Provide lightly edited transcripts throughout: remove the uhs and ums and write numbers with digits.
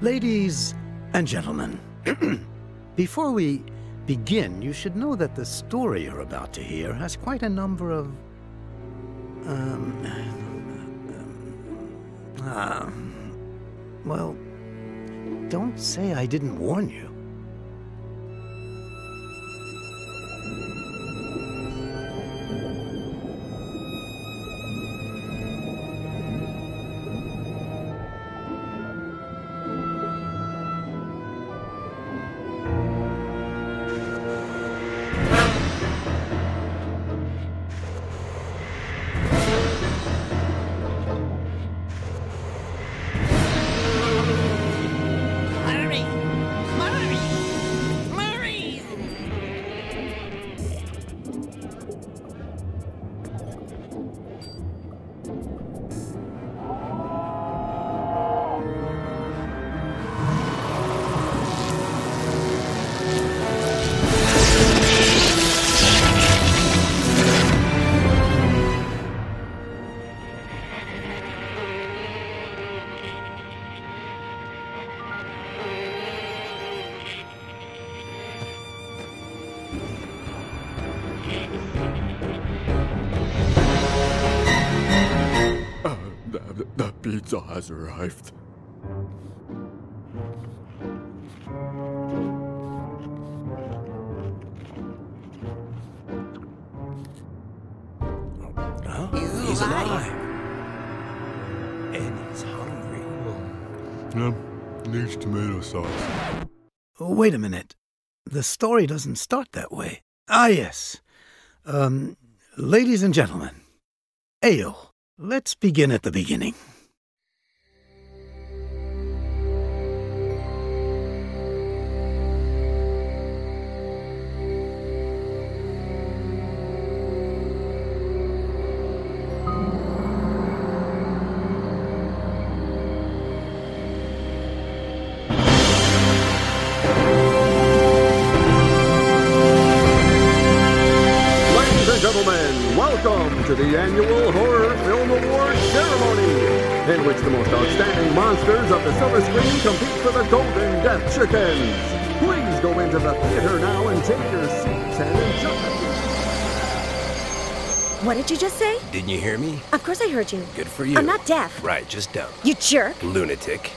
Ladies and gentlemen, before we begin, you should know that the story you're about to hear has quite a number of... well, don't say I didn't warn you. The pizza has arrived. He's alive. And he's hungry. Needs tomato sauce. Wait a minute. The story doesn't start that way. Ah, yes. Ladies and gentlemen, Ayo, let's begin at the beginning. Gentlemen, welcome to the annual Horror Film Awards ceremony, in which the most outstanding monsters of the silver screen compete for the Golden Death Chickens. Please go into the theater now and take your seats and enjoy. What did you just say? Didn't you hear me? Of course I heard you. Good for you. I'm not deaf. Right, just dumb. You jerk. Lunatic.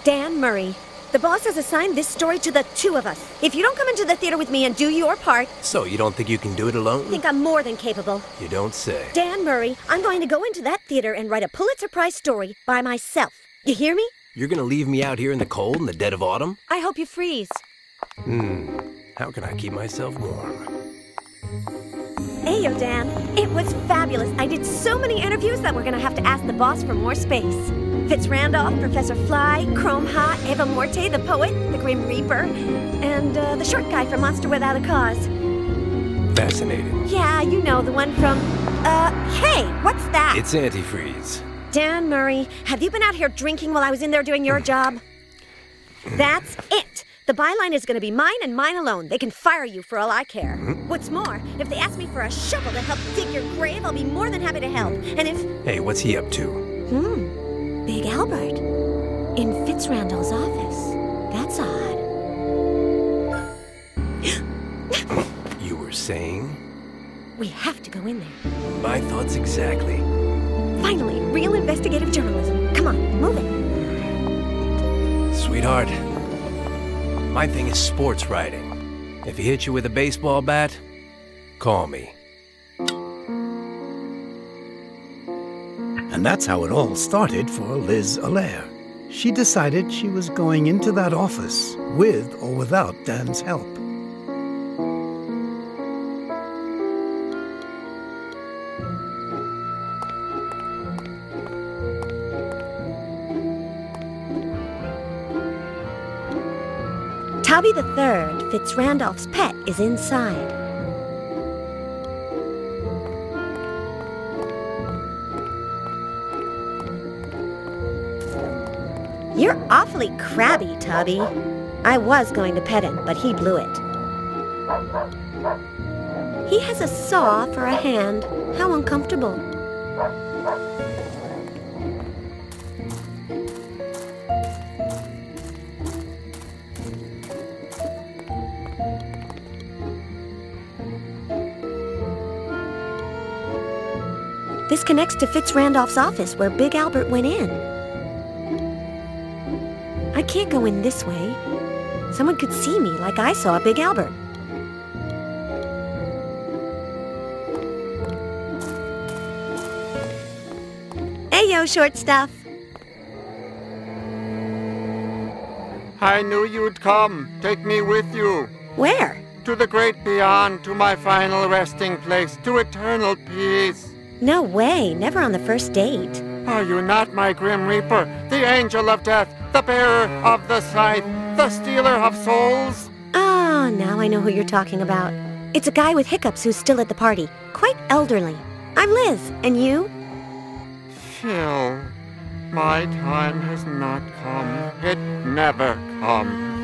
Dan Murray. The boss has assigned this story to the two of us. If you don't come into the theater with me and do your part... So, you don't think you can do it alone? I think I'm more than capable. You don't say. Dan Murray, I'm going to go into that theater and write a Pulitzer Prize story by myself. You hear me? You're gonna leave me out here in the cold in the dead of autumn? I hope you freeze. How can I keep myself warm? Ayo, Dan. It was fabulous. I did so many interviews that we're going to have to ask the boss for more space. Fitz Randolph, Professor Fly, Chrome Hot, Eva Morte, the poet, the Grim Reaper, and the short guy from Monster Without a Cause. Fascinating. Yeah, you know, the one from... hey, what's that? It's antifreeze. Dan Murray, have you been out here drinking while I was in there doing your job? That's it. The byline is going to be mine and mine alone. They can fire you for all I care. What's more, if they ask me for a shovel to help dig your grave, I'll be more than happy to help. And if... Hey, what's he up to? Big Albert. In Fitz Randall's office. That's odd. You were saying? We have to go in there. My thoughts exactly. Finally, real investigative journalism. Come on, move it. Sweetheart, my thing is sports writing. If he hits you with a baseball bat, call me. And that's how it all started for Liz Allaire. She decided she was going into that office with or without Dan's help. Tubby III, Fitz Randolph's pet, is inside. You're awfully crabby, Tubby. I was going to pet him, but he blew it. He has a saw for a hand. How uncomfortable. This connects to Fitz Randolph's office where Big Albert went in. I can't go in this way. Someone could see me like I saw Big Albert. Ayo, short stuff. I knew you'd come. Take me with you. Where? To the great beyond, to my final resting place, to eternal peace. No way, never on the first date. Are you not my grim reaper, the angel of death, the bearer of the scythe, the stealer of souls? Ah, now I know who you're talking about. It's a guy with hiccups who's still at the party, quite elderly. I'm Liz, and you? Phil, my time has not come. It never comes.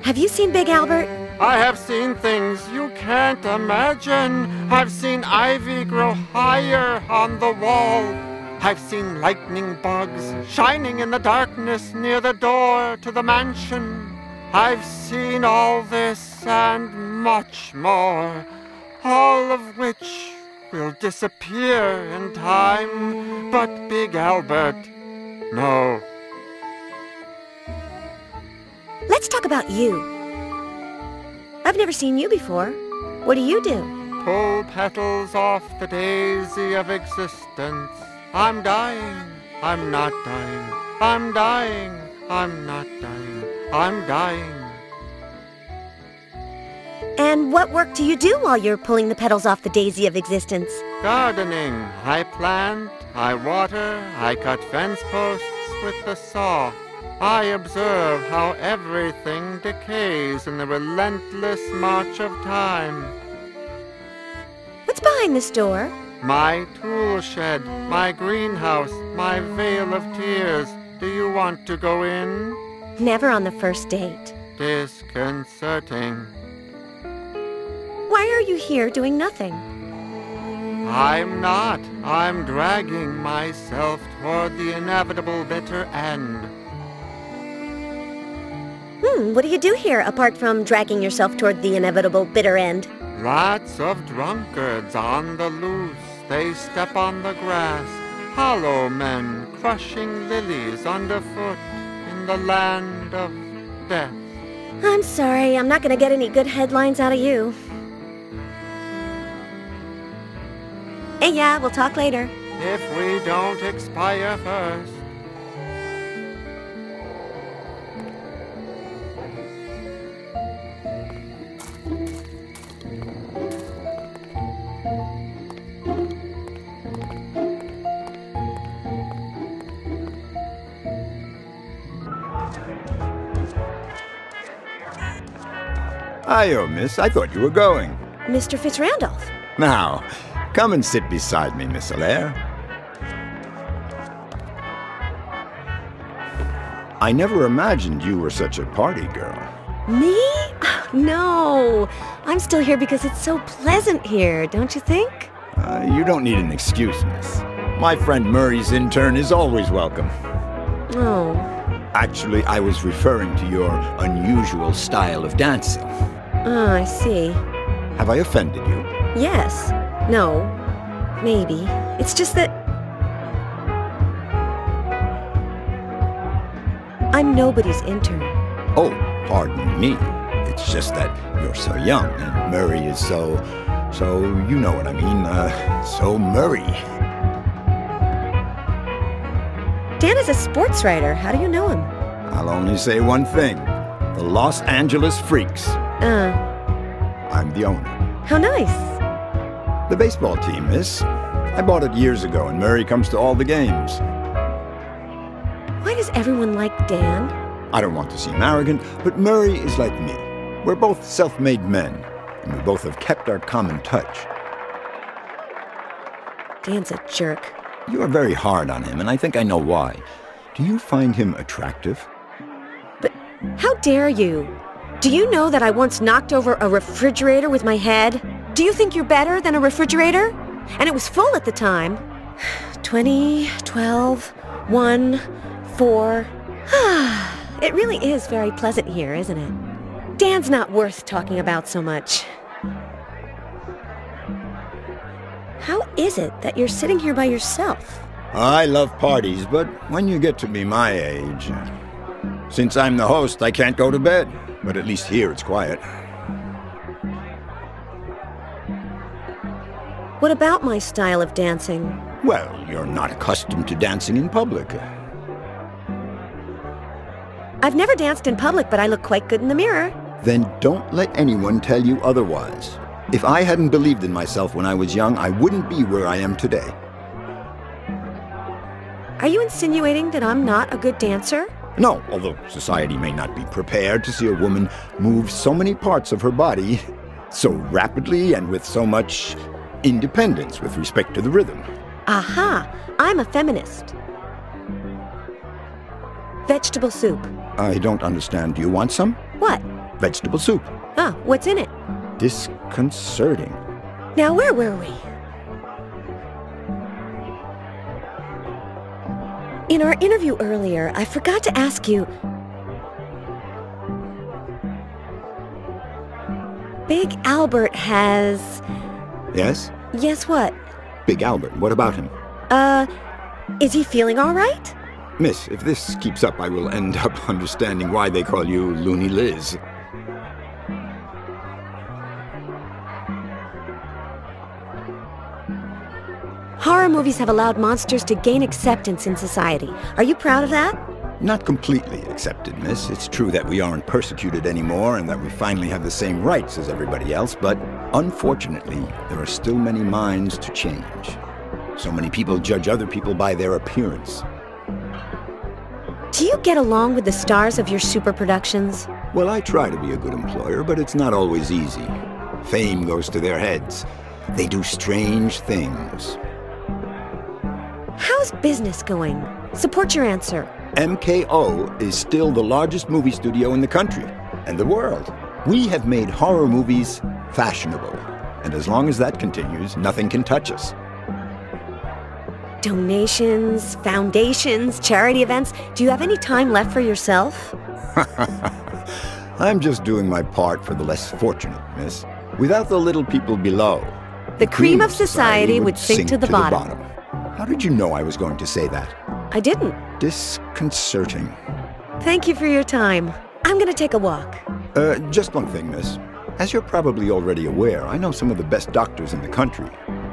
Have you seen Big Albert? I have seen things you can't imagine. I've seen ivy grow higher on the wall. I've seen lightning bugs shining in the darkness near the door to the mansion. I've seen all this and much more, all of which will disappear in time. But Big Albert, no. Let's talk about you. I've never seen you before. What do you do? Pull petals off the daisy of existence. I'm dying. I'm not dying. I'm dying. I'm not dying. I'm dying. And what work do you do while you're pulling the petals off the daisy of existence? Gardening. I plant, I water, I cut fence posts with the saw. I observe how everything decays in the relentless march of time. What's behind this door? My tool shed, my greenhouse, my vale of tears. Do you want to go in? Never on the first date. Disconcerting. Why are you here doing nothing? I'm not. I'm dragging myself toward the inevitable bitter end. What do you do here apart from dragging yourself toward the inevitable bitter end? Lots of drunkards on the loose. They step on the grass. Hollow men crushing lilies underfoot in the land of death. I'm sorry, I'm not going to get any good headlines out of you. Hey, yeah, we'll talk later. If we don't expire first. Hiyo, miss. I thought you were going. Mr. Fitz Randolph. Now, come and sit beside me, Miss Allaire. I never imagined you were such a party girl. Me? No. I'm still here because it's so pleasant here, don't you think? You don't need an excuse, miss. My friend Murray's intern is always welcome. Oh. Actually, I was referring to your unusual style of dancing. Oh, I see. Have I offended you? Yes. No. Maybe. It's just that... I'm nobody's intern. Oh, pardon me. It's just that you're so young, and Murray is so you know what I mean, so Murray. Dan is a sports writer. How do you know him? I'll only say one thing. The Los Angeles Freaks. I'm the owner. How nice. The baseball team, miss. I bought it years ago, and Murray comes to all the games. Why does everyone like Dan? I don't want to seem arrogant, but Murray is like me. We're both self-made men, and we both have kept our common touch. Dan's a jerk. You are very hard on him, and I think I know why. Do you find him attractive? But how dare you? Do you know that I once knocked over a refrigerator with my head? Do you think you're better than a refrigerator? And it was full at the time. 20, 12, 1, 4. It really is very pleasant here, isn't it? Dan's not worth talking about so much. How is it that you're sitting here by yourself? I love parties, but when you get to be my age... Since I'm the host, I can't go to bed. But at least here it's quiet. What about my style of dancing? Well, you're not accustomed to dancing in public. I've never danced in public, but I look quite good in the mirror. Then don't let anyone tell you otherwise. If I hadn't believed in myself when I was young, I wouldn't be where I am today. Are you insinuating that I'm not a good dancer? No, although society may not be prepared to see a woman move so many parts of her body so rapidly and with so much independence with respect to the rhythm. Aha! I'm a feminist. Vegetable soup. I don't understand. Do you want some? What? Vegetable soup. Ah, what's in it? Disconcerting. Now, where were we? In our interview earlier, I forgot to ask you... Big Albert has... Yes? Yes, what? Big Albert. What about him? Is he feeling all right? Miss, if this keeps up, I will end up understanding why they call you Loony Liz. Horror movies have allowed monsters to gain acceptance in society. Are you proud of that? Not completely accepted, miss. It's true that we aren't persecuted anymore and that we finally have the same rights as everybody else, but unfortunately, there are still many minds to change. So many people judge other people by their appearance. Do you get along with the stars of your super productions? Well, I try to be a good employer, but it's not always easy. Fame goes to their heads. They do strange things. How's business going? Support your answer. MKO is still the largest movie studio in the country and the world. We have made horror movies fashionable, and as long as that continues, nothing can touch us. Donations, foundations, charity events. Do you have any time left for yourself? I'm just doing my part for the less fortunate, miss. Without the little people below, the cream of society would sink to the bottom. How did you know I was going to say that? I didn't. Disconcerting. Thank you for your time. I'm gonna take a walk. Just one thing, miss. As you're probably already aware, I know some of the best doctors in the country,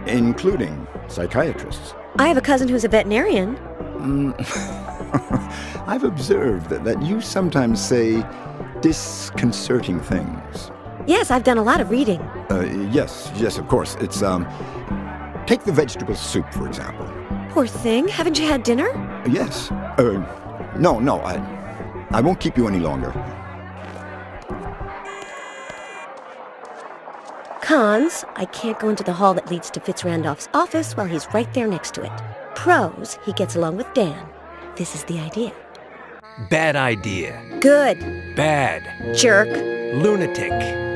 including psychiatrists. I have a cousin who's a veterinarian. I've observed that you sometimes say disconcerting things. Yes, I've done a lot of reading. Yes, of course. It's, take the vegetable soup, for example. Poor thing. Haven't you had dinner? Yes. No, I won't keep you any longer. Cons, I can't go into the hall that leads to Fitzrandolph's office while he's right there next to it. Pros, he gets along with Dan. This is the idea. Bad idea. Good. Bad. Jerk. Lunatic.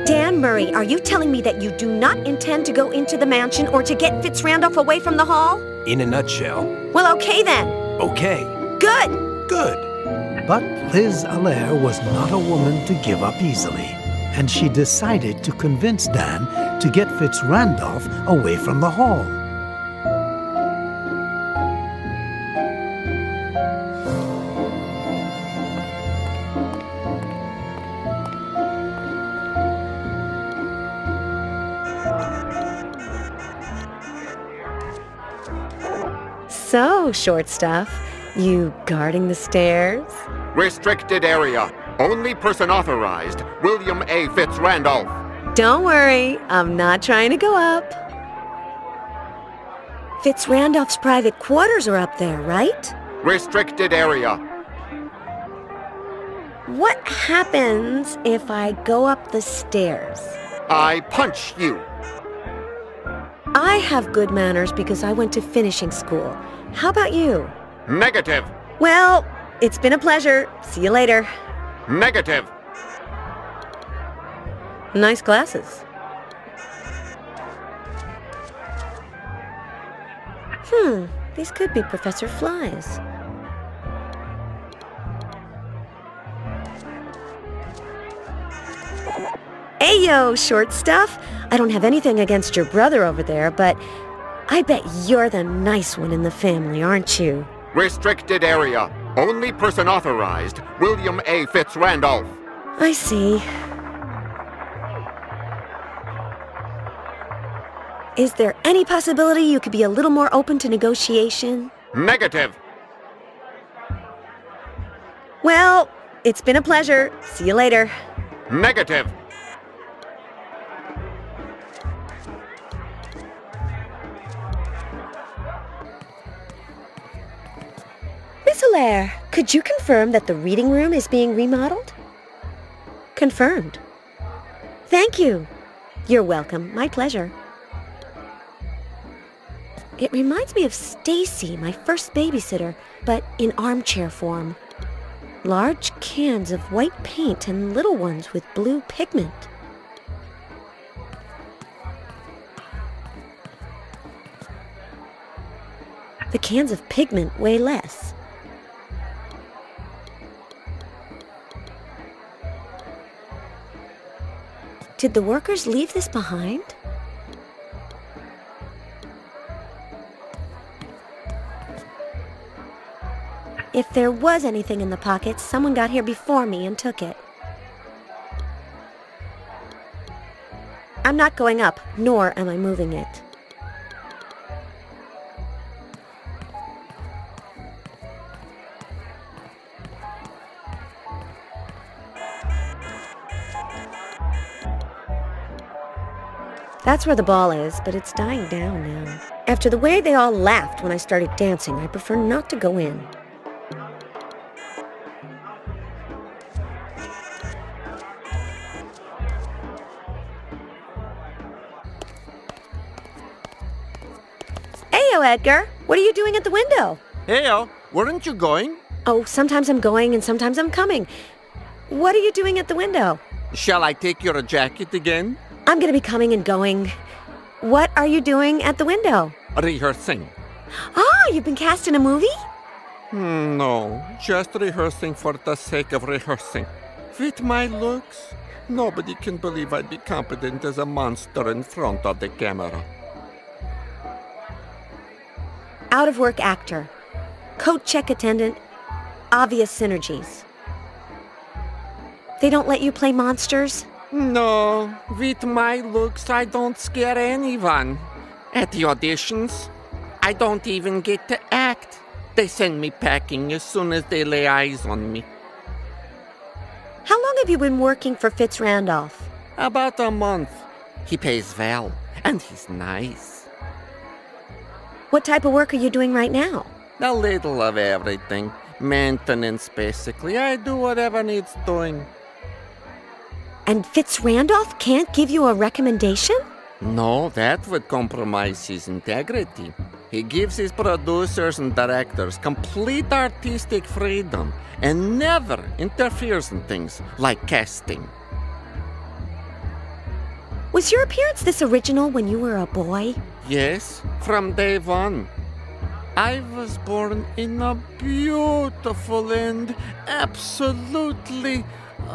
Dan Murray, are you telling me that you do not intend to go into the mansion or to get Fitzrandolph away from the hall? In a nutshell. Well, okay then. Okay. Good. Good. But Liz Allaire was not a woman to give up easily, and she decided to convince Dan to get Fitzrandolph away from the hall. So, short stuff, you guarding the stairs? Restricted area. Only person authorized, William A. Fitzrandolph. Don't worry, I'm not trying to go up. Fitzrandolph's private quarters are up there, right? Restricted area. What happens if I go up the stairs? I punch you. I have good manners because I went to finishing school. How about you? Negative. Well, it's been a pleasure. See you later. Negative. Nice glasses. These could be Professor Fly's. Ayo, short stuff. I don't have anything against your brother over there, but I bet you're the nice one in the family, aren't you? Restricted area. Only person authorized, William A. Fitzrandolph. I see. Is there any possibility you could be a little more open to negotiation? Negative. Well, it's been a pleasure. See you later. Negative. Miss Allaire, could you confirm that the reading room is being remodeled? Confirmed. Thank you. You're welcome. My pleasure. It reminds me of Stacy, my first babysitter, but in armchair form. Large cans of white paint and little ones with blue pigment. The cans of pigment weigh less. Did the workers leave this behind? If there was anything in the pockets, someone got here before me and took it. I'm not going up, nor am I moving it. That's where the ball is, but it's dying down now. After the way they all laughed when I started dancing, I prefer not to go in. Heyo, Edgar. What are you doing at the window? Heyo, weren't you going? Oh, sometimes I'm going and sometimes I'm coming. What are you doing at the window? Shall I take your jacket again? I'm going to be coming and going. What are you doing at the window? Rehearsing. Ah, you've been cast in a movie? No, just rehearsing for the sake of rehearsing. With my looks, nobody can believe I'd be competent as a monster in front of the camera. Out-of-work actor. Coat check attendant. Obvious synergies. They don't let you play monsters? No, with my looks, I don't scare anyone. At the auditions, I don't even get to act. They send me packing as soon as they lay eyes on me. How long have you been working for Fitzrandolph? About a month. He pays well, and he's nice. What type of work are you doing right now? A little of everything. Maintenance, basically. I do whatever needs doing. And Fitzrandolph can't give you a recommendation? No, that would compromise his integrity. He gives his producers and directors complete artistic freedom and never interferes in things like casting. Was your appearance this original when you were a boy? Yes, from day one. I was born in a beautiful and absolutely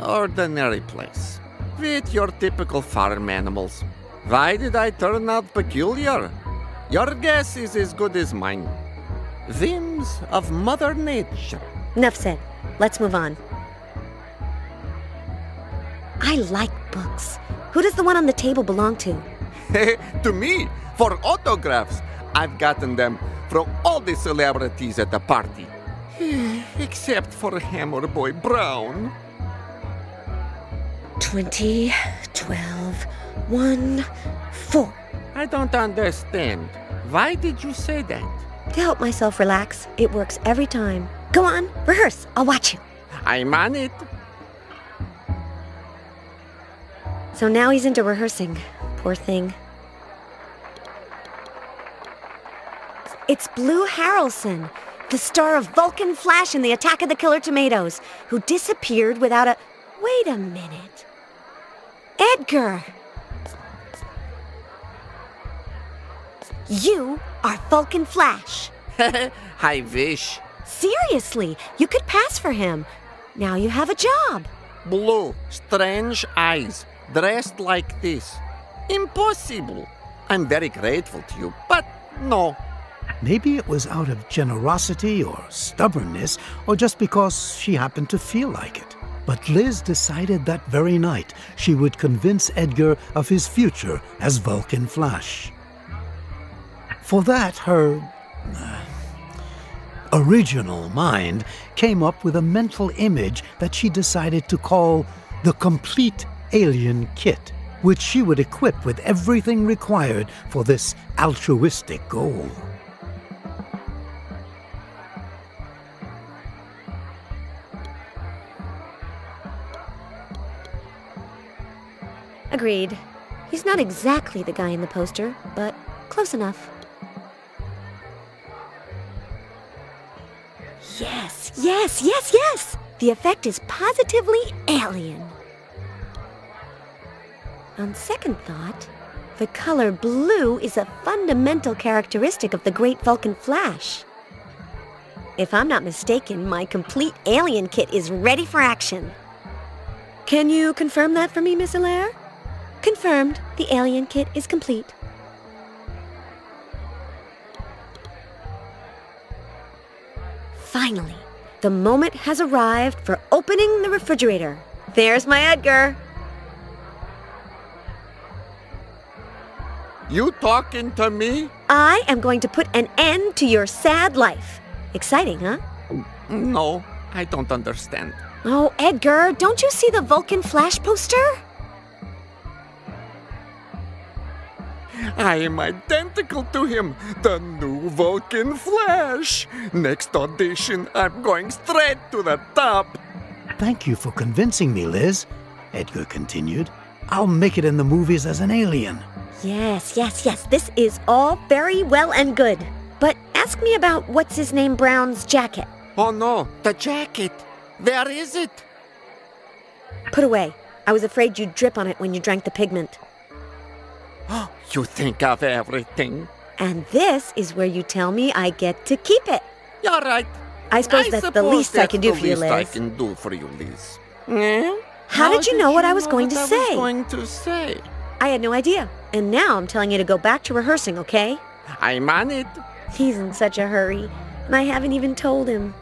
ordinary place, with your typical farm animals. Why did I turn out peculiar? Your guess is as good as mine. Whims of Mother Nature. Enough said. Let's move on. I like books. Who does the one on the table belong to? To me, for autographs. I've gotten them from all the celebrities at the party. Except for Hammer Boy Brown. 20, 12, 1, 4. I don't understand. Why did you say that? To help myself relax. It works every time. Go on, rehearse. I'll watch you. I'm on it. So now he's into rehearsing. Poor thing. It's Blue Harrelson, the star of Vulcan Flash in The Attack of the Killer Tomatoes, who disappeared without a... Wait a minute. Edgar! You are Vulcan Flash. I wish. Seriously, you could pass for him. Now you have a job. Blue, strange eyes, dressed like this. Impossible. I'm very grateful to you, but No. Maybe it was out of generosity or stubbornness, or just because she happened to feel like it. But Liz decided that very night she would convince Edgar of his future as Vulcan Flash. For that, her original mind came up with a mental image that she decided to call the Complete Alien Kit, which she would equip with everything required for this altruistic goal. Agreed. He's not exactly the guy in the poster, but close enough. Yes, yes, yes, yes! The effect is positively alien. On second thought, the color blue is a fundamental characteristic of the Great Vulcan Flash. If I'm not mistaken, my Complete Alien Kit is ready for action. Can you confirm that for me, Miss Hilaire? Confirmed. The alien kit is complete. Finally, the moment has arrived for opening the refrigerator. There's my Edgar. You talking to me? I am going to put an end to your sad life. Exciting, huh? No, I don't understand. Oh, Edgar, don't you see the Vulcan Flash poster? I am identical to him, the new Vulcan Flash. Next audition, I'm going straight to the top. Thank you for convincing me, Liz, Edgar continued. I'll make it in the movies as an alien. Yes, yes, yes. This is all very well and good. But ask me about What's-His-Name Brown's jacket. Oh no, the jacket. Where is it? Put away. I was afraid you'd drip on it when you drank the pigment. You think of everything. And this is where you tell me I get to keep it. You're right. I suppose that's the least I can do for you, Liz. I can do for you, Liz. Eh? How did you know what I was going to say? I was going to say? I had no idea. And now I'm telling you to go back to rehearsing, okay? I'm on it. He's in such a hurry. And I haven't even told him.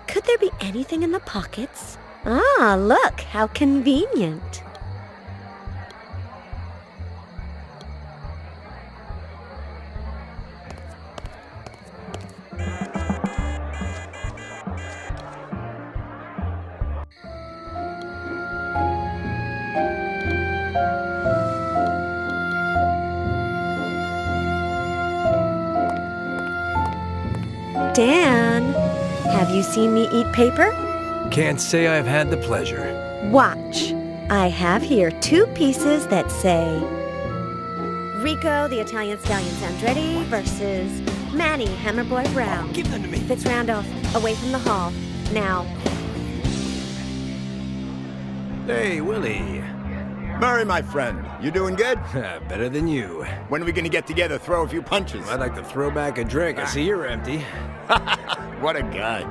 Could there be anything in the pockets? Ah, look, how convenient. Dan, have you seen me eat paper? Can't say I've had the pleasure. Watch. I have here 2 pieces that say Rico, the Italian Stallion Sandretti versus Manny, Hammerboy Brown. Give them to me. Fitz Randolph, away from the hall. Now. Hey, Willie. Murray, my friend, you doing good? Better than you. When are we gonna get together, throw a few punches? I'd like to throw back a drink. I see you're empty. What a guy.